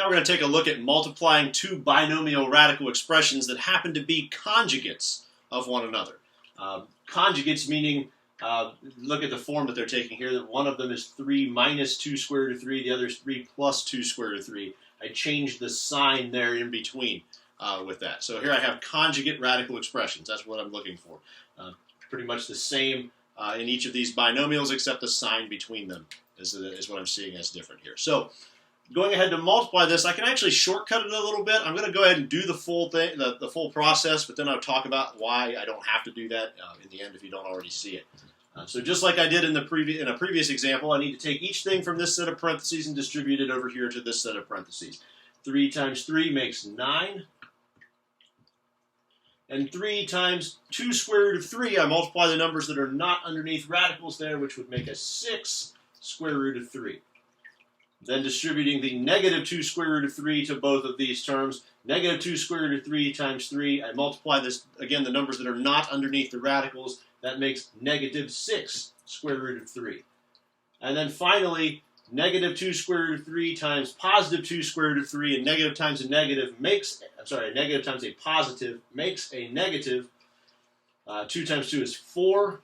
Now we're going to take a look at multiplying two binomial radical expressions that happen to be conjugates of one another. Conjugates meaning, look at the form that they're taking here, that one of them is 3 minus 2 square root of 3, the other is 3 plus 2 square root of 3. I changed the sign there in between with that. So here I have conjugate radical expressions. That's what I'm looking for. Pretty much the same in each of these binomials, except the sign between them is what I'm seeing as different here. So going ahead to multiply this, I can actually shortcut it a little bit. I'm going to go ahead and do the full thing, the full process, but then I'll talk about why I don't have to do that in the end if you don't already see it. So just like I did in a previous example, I need to take each thing from this set of parentheses and distribute it over here to this set of parentheses. 3 times 3 makes 9. And 3 times 2 square root of 3, I multiply the numbers that are not underneath radicals there, which would make a 6 square root of 3. Then distributing the negative 2 square root of 3 to both of these terms. Negative 2 square root of 3 times 3. I multiply this, again, the numbers that are not underneath the radicals. That makes negative 6 square root of 3. And then finally, negative 2 square root of 3 times positive 2 square root of 3. And negative times a negative makes, negative times a positive makes a negative. 2 times 2 is 4.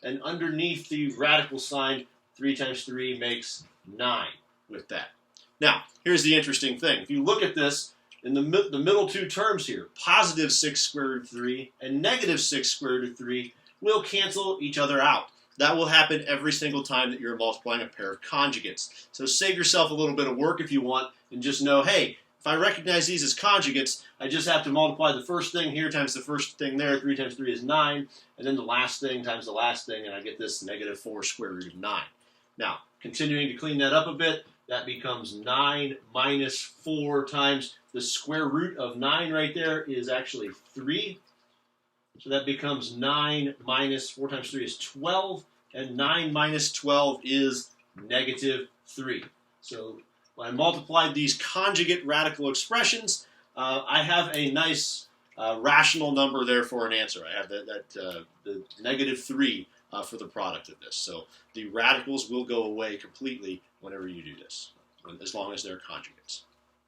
And underneath the radical sign, 3 times 3 makes 9. With that. Now, here's the interesting thing. If you look at this, in the middle two terms here, positive 6 square root of 3 and negative 6 square root of 3 will cancel each other out. That will happen every single time that you're multiplying a pair of conjugates. So save yourself a little bit of work if you want, and just know, hey, if I recognize these as conjugates, I just have to multiply the first thing here times the first thing there. 3 times 3 is 9, and then the last thing times the last thing, and I get this negative 4 square root of 9. Now, continuing to clean that up a bit, that becomes 9 minus 4 times the square root of 9 right there is actually 3. So that becomes 9 minus 4 times 3 is 12. And 9 minus 12 is negative 3. So when I multiplied these conjugate radical expressions, I have a nice rational number there for an answer. I have the negative 3 for the product of this. So the radicals will go away completely whenever you do this, as long as they're conjugates.